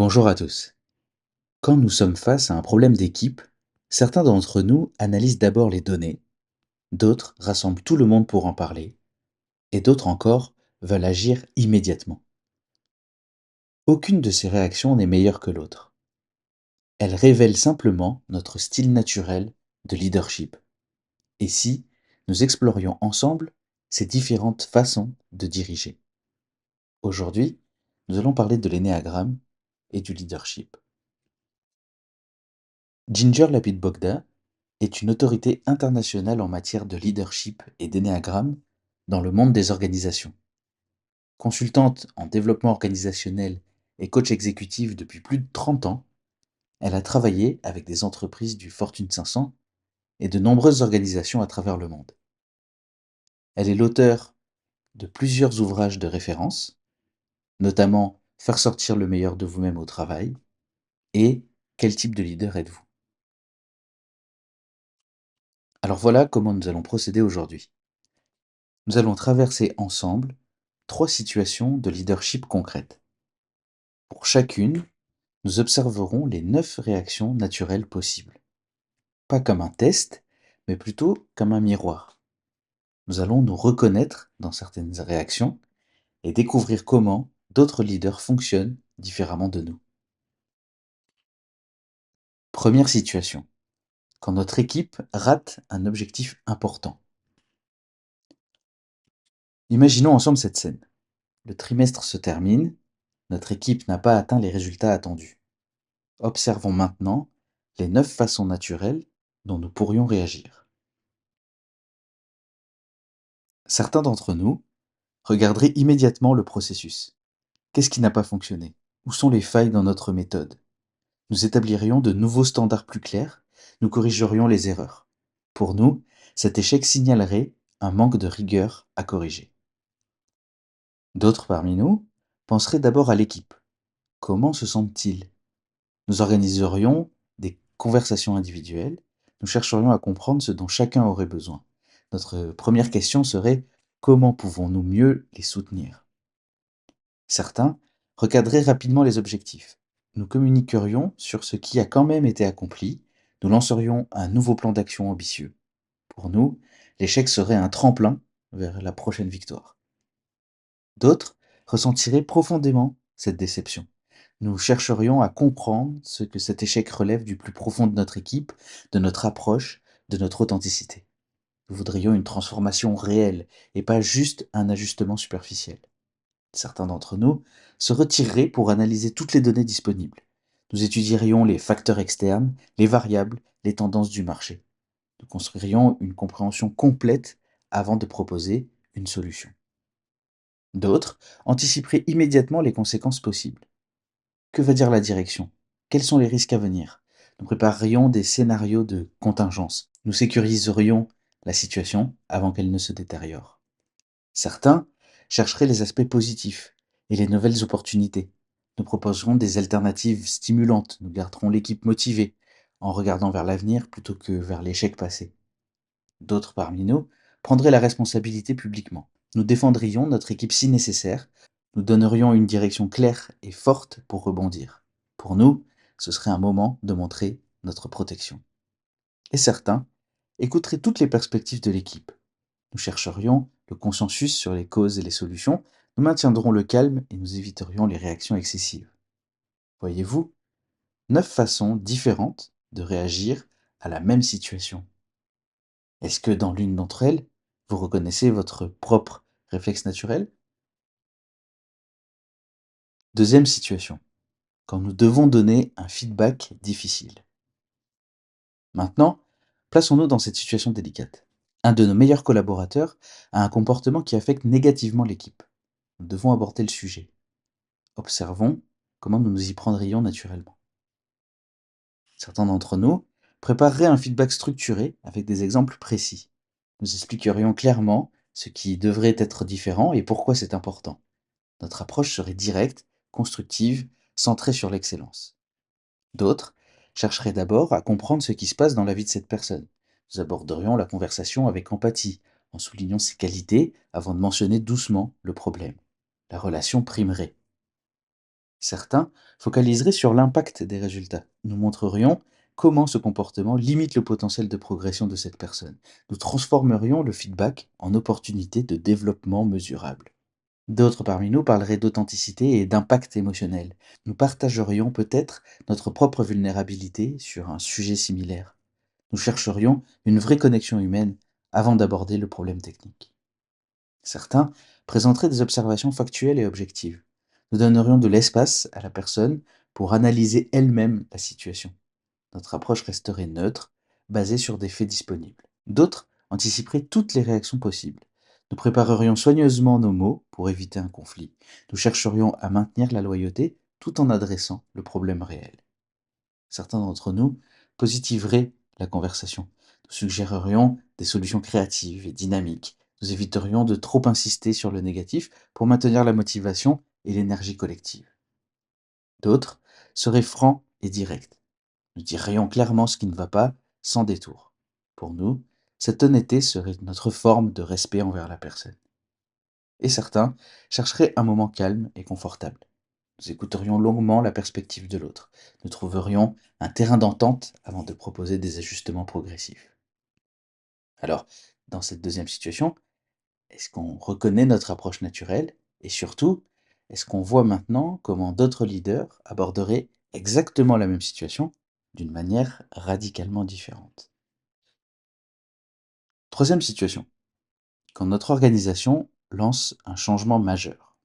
Bonjour à tous. Quand nous sommes face à un problème d'équipe, certains d'entre nous analysent d'abord les données, d'autres rassemblent tout le monde pour en parler, et d'autres encore veulent agir immédiatement. Aucune de ces réactions n'est meilleure que l'autre. Elles révèlent simplement notre style naturel de leadership. Et si nous explorions ensemble ces différentes façons de diriger. Aujourd'hui, nous allons parler de l'énéagramme et du leadership. Ginger Lapid Bogda est une autorité internationale en matière de leadership et d'énéagramme dans le monde des organisations. Consultante en développement organisationnel et coach exécutif depuis plus de 30 ans, elle a travaillé avec des entreprises du Fortune 500 et de nombreuses organisations à travers le monde. Elle est l'auteur de plusieurs ouvrages de référence, notamment Faire sortir le meilleur de vous-même au travail et Quel type de leader êtes-vous? Alors voilà comment nous allons procéder aujourd'hui. Nous allons traverser ensemble 3 situations de leadership concrètes. Pour chacune, nous observerons les 9 réactions naturelles possibles. Pas comme un test, mais plutôt comme un miroir. Nous allons nous reconnaître dans certaines réactions et découvrir comment d'autres leaders fonctionnent différemment de nous. Première situation, quand notre équipe rate un objectif important. Imaginons ensemble cette scène. Le trimestre se termine, notre équipe n'a pas atteint les résultats attendus. Observons maintenant les 9 façons naturelles dont nous pourrions réagir. Certains d'entre nous regarderaient immédiatement le processus. Qu'est-ce qui n'a pas fonctionné? Où sont les failles dans notre méthode? Nous établirions de nouveaux standards plus clairs, nous corrigerions les erreurs. Pour nous, cet échec signalerait un manque de rigueur à corriger. D'autres parmi nous penseraient d'abord à l'équipe. Comment se sentent-ils? Nous organiserions des conversations individuelles, nous chercherions à comprendre ce dont chacun aurait besoin. Notre première question serait: comment pouvons-nous mieux les soutenir? Certains recadreraient rapidement les objectifs. Nous communiquerions sur ce qui a quand même été accompli, nous lancerions un nouveau plan d'action ambitieux. Pour nous, l'échec serait un tremplin vers la prochaine victoire. D'autres ressentiraient profondément cette déception. Nous chercherions à comprendre ce que cet échec relève du plus profond de notre équipe, de notre approche, de notre authenticité. Nous voudrions une transformation réelle et pas juste un ajustement superficiel. Certains d'entre nous se retireraient pour analyser toutes les données disponibles. Nous étudierions les facteurs externes, les variables, les tendances du marché. Nous construirions une compréhension complète avant de proposer une solution. D'autres anticiperaient immédiatement les conséquences possibles. Que va dire la direction? Quels sont les risques à venir? Nous préparerions des scénarios de contingence. Nous sécuriserions la situation avant qu'elle ne se détériore. Certains chercheraient les aspects positifs et les nouvelles opportunités. Nous proposerons des alternatives stimulantes. Nous garderons l'équipe motivée en regardant vers l'avenir plutôt que vers l'échec passé. D'autres parmi nous prendraient la responsabilité publiquement. Nous défendrions notre équipe si nécessaire. Nous donnerions une direction claire et forte pour rebondir. Pour nous, ce serait un moment de montrer notre protection. Et certains écouteraient toutes les perspectives de l'équipe. Nous chercherions le consensus sur les causes et les solutions. Nous maintiendrons le calme et nous éviterions les réactions excessives. Voyez-vous, 9 façons différentes de réagir à la même situation. Est-ce que dans l'une d'entre elles, vous reconnaissez votre propre réflexe naturel? Deuxième situation, quand nous devons donner un feedback difficile. Maintenant, plaçons-nous dans cette situation délicate. Un de nos meilleurs collaborateurs a un comportement qui affecte négativement l'équipe. Nous devons aborder le sujet. Observons comment nous nous y prendrions naturellement. Certains d'entre nous prépareraient un feedback structuré avec des exemples précis. Nous expliquerions clairement ce qui devrait être différent et pourquoi c'est important. Notre approche serait directe, constructive, centrée sur l'excellence. D'autres chercheraient d'abord à comprendre ce qui se passe dans la vie de cette personne. Nous aborderions la conversation avec empathie, en soulignant ses qualités avant de mentionner doucement le problème. La relation primerait. Certains focaliseraient sur l'impact des résultats. Nous montrerions comment ce comportement limite le potentiel de progression de cette personne. Nous transformerions le feedback en opportunité de développement mesurable. D'autres parmi nous parleraient d'authenticité et d'impact émotionnel. Nous partagerions peut-être notre propre vulnérabilité sur un sujet similaire. Nous chercherions une vraie connexion humaine avant d'aborder le problème technique. Certains présenteraient des observations factuelles et objectives. Nous donnerions de l'espace à la personne pour analyser elle-même la situation. Notre approche resterait neutre, basée sur des faits disponibles. D'autres anticiperaient toutes les réactions possibles. Nous préparerions soigneusement nos mots pour éviter un conflit. Nous chercherions à maintenir la loyauté tout en adressant le problème réel. Certains d'entre nous positiveraient la conversation. Nous suggérerions des solutions créatives et dynamiques. Nous éviterions de trop insister sur le négatif pour maintenir la motivation et l'énergie collective. D'autres seraient francs et directs. Nous dirions clairement ce qui ne va pas, sans détour. Pour nous, cette honnêteté serait notre forme de respect envers la personne. Et certains chercheraient un moment calme et confortable. Nous écouterions longuement la perspective de l'autre. Nous trouverions un terrain d'entente avant de proposer des ajustements progressifs. Alors, dans cette deuxième situation, est-ce qu'on reconnaît notre approche naturelle? Et surtout, est-ce qu'on voit maintenant comment d'autres leaders aborderaient exactement la même situation d'une manière radicalement différente? Troisième situation, quand notre organisation lance un changement majeur.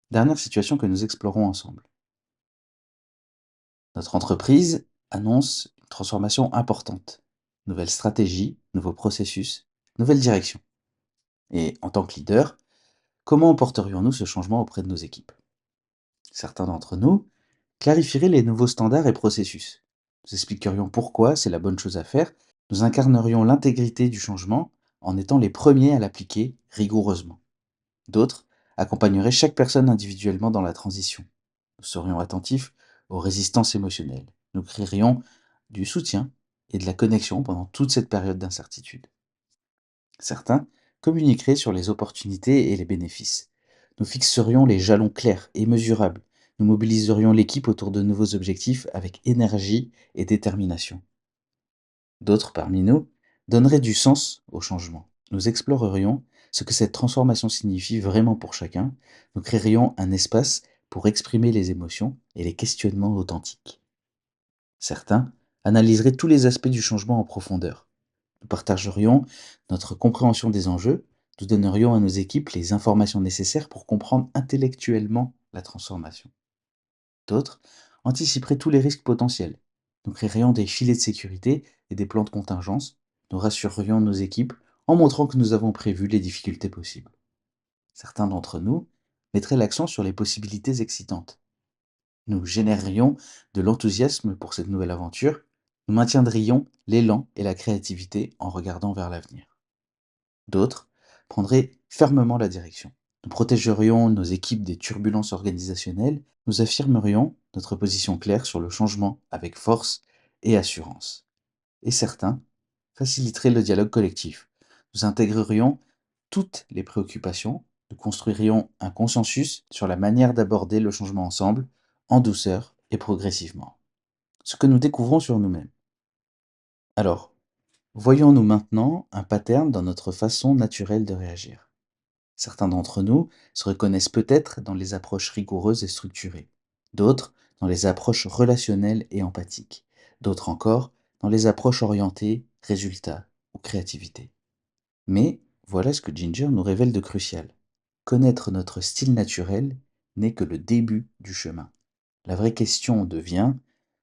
Dernière situation que nous explorons ensemble. Notre entreprise annonce une transformation importante. Nouvelle stratégie, nouveaux processus, nouvelle direction. Et en tant que leader, comment emporterions-nous ce changement auprès de nos équipes? Certains d'entre nous clarifieraient les nouveaux standards et processus. Nous expliquerions pourquoi c'est la bonne chose à faire. Nous incarnerions l'intégrité du changement en étant les premiers à l'appliquer rigoureusement. D'autres accompagneraient chaque personne individuellement dans la transition. Nous serions attentifs aux résistances émotionnelles. Nous créerions du soutien et de la connexion pendant toute cette période d'incertitude. Certains communiqueraient sur les opportunités et les bénéfices. Nous fixerions les jalons clairs et mesurables. Nous mobiliserions l'équipe autour de nouveaux objectifs avec énergie et détermination. D'autres parmi nous donneraient du sens au changement. Nous explorerions ce que cette transformation signifie vraiment pour chacun. Nous créerions un espace pour exprimer les émotions et les questionnements authentiques. Certains analyseraient tous les aspects du changement en profondeur. Nous partagerions notre compréhension des enjeux, nous donnerions à nos équipes les informations nécessaires pour comprendre intellectuellement la transformation. D'autres anticiperaient tous les risques potentiels. Nous créerions des filets de sécurité et des plans de contingence. Nous rassurerions nos équipes en montrant que nous avons prévu les difficultés possibles. Certains d'entre nous mettraient l'accent sur les possibilités excitantes. Nous générerions de l'enthousiasme pour cette nouvelle aventure. Nous maintiendrions l'élan et la créativité en regardant vers l'avenir. D'autres prendraient fermement la direction. Nous protégerions nos équipes des turbulences organisationnelles, nous affirmerions notre position claire sur le changement avec force et assurance. Et certains faciliteraient le dialogue collectif. Nous intégrerions toutes les préoccupations, nous construirions un consensus sur la manière d'aborder le changement ensemble, en douceur et progressivement. Ce que nous découvrons sur nous-mêmes. Alors, voyons-nous maintenant un pattern dans notre façon naturelle de réagir. Certains d'entre nous se reconnaissent peut-être dans les approches rigoureuses et structurées, d'autres dans les approches relationnelles et empathiques, d'autres encore dans les approches orientées résultats ou créativité. Mais voilà ce que Ginger nous révèle de crucial. Connaître notre style naturel n'est que le début du chemin. La vraie question devient,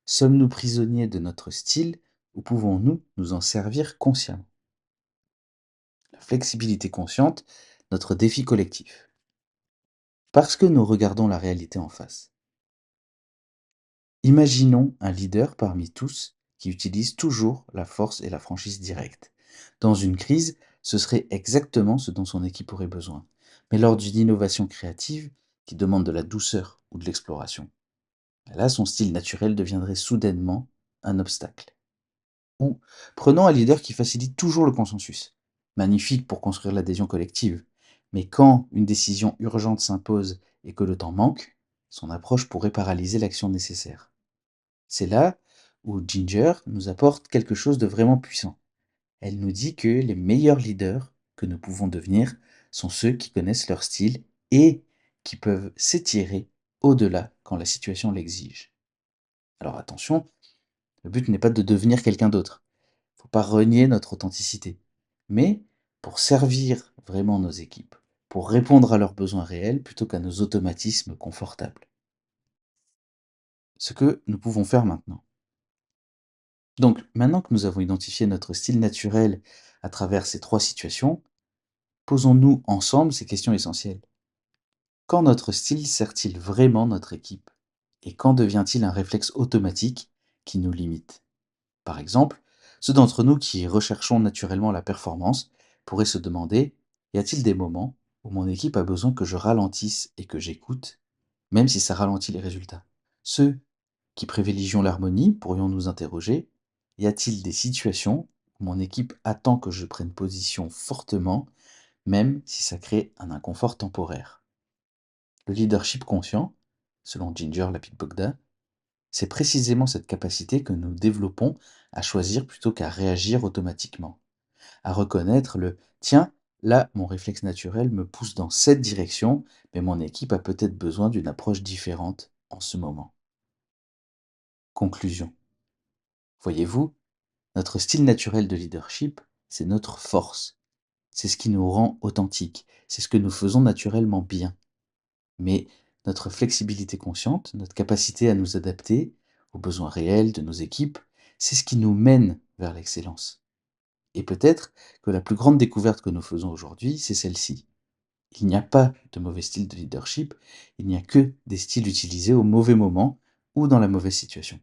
sommes-nous prisonniers de notre style ou pouvons-nous nous en servir consciemment? La flexibilité consciente, notre défi collectif. Parce que nous regardons la réalité en face. Imaginons un leader parmi tous qui utilise toujours la force et la franchise directe. Dans une crise, ce serait exactement ce dont son équipe aurait besoin. Mais lors d'une innovation créative qui demande de la douceur ou de l'exploration, là, son style naturel deviendrait soudainement un obstacle. Ou prenons un leader qui facilite toujours le consensus. Magnifique pour construire l'adhésion collective. Mais quand une décision urgente s'impose et que le temps manque, son approche pourrait paralyser l'action nécessaire. C'est là où Ginger nous apporte quelque chose de vraiment puissant. Elle nous dit que les meilleurs leaders que nous pouvons devenir sont ceux qui connaissent leur style et qui peuvent s'étirer au-delà quand la situation l'exige. Alors attention, le but n'est pas de devenir quelqu'un d'autre. Il ne faut pas renier notre authenticité. Mais pour servir vraiment nos équipes, pour répondre à leurs besoins réels plutôt qu'à nos automatismes confortables. Ce que nous pouvons faire maintenant. Donc, maintenant que nous avons identifié notre style naturel à travers ces trois situations, posons-nous ensemble ces questions essentielles. Quand notre style sert-il vraiment notre équipe? Et quand devient-il un réflexe automatique qui nous limite? Par exemple, ceux d'entre nous qui recherchons naturellement la performance pourraient se demander, y a-t-il des moments où mon équipe a besoin que je ralentisse et que j'écoute, même si ça ralentit les résultats? Ceux qui privilégions l'harmonie pourrions nous interroger, y a-t-il des situations où mon équipe attend que je prenne position fortement, même si ça crée un inconfort temporaire? Le leadership conscient, selon Ginger Lapid-Bogda, c'est précisément cette capacité que nous développons à choisir plutôt qu'à réagir automatiquement, à reconnaître le tiens, là, mon réflexe naturel me pousse dans cette direction, mais mon équipe a peut-être besoin d'une approche différente en ce moment. Conclusion. Voyez-vous, notre style naturel de leadership, c'est notre force. C'est ce qui nous rend authentiques. C'est ce que nous faisons naturellement bien. Mais notre flexibilité consciente, notre capacité à nous adapter aux besoins réels de nos équipes, c'est ce qui nous mène vers l'excellence. Et peut-être que la plus grande découverte que nous faisons aujourd'hui, c'est celle-ci. Il n'y a pas de mauvais style de leadership, il n'y a que des styles utilisés au mauvais moment ou dans la mauvaise situation.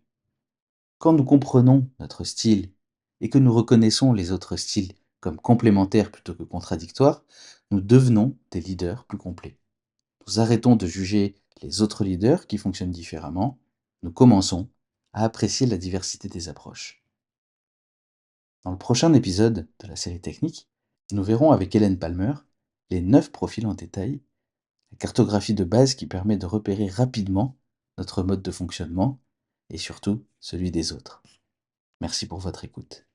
Quand nous comprenons notre style et que nous reconnaissons les autres styles comme complémentaires plutôt que contradictoires, nous devenons des leaders plus complets. Nous arrêtons de juger les autres leaders qui fonctionnent différemment. Nous commençons à apprécier la diversité des approches. Dans le prochain épisode de la série technique, nous verrons avec Hélène Palmer les 9 profils en détail, la cartographie de base qui permet de repérer rapidement notre mode de fonctionnement et surtout celui des autres. Merci pour votre écoute.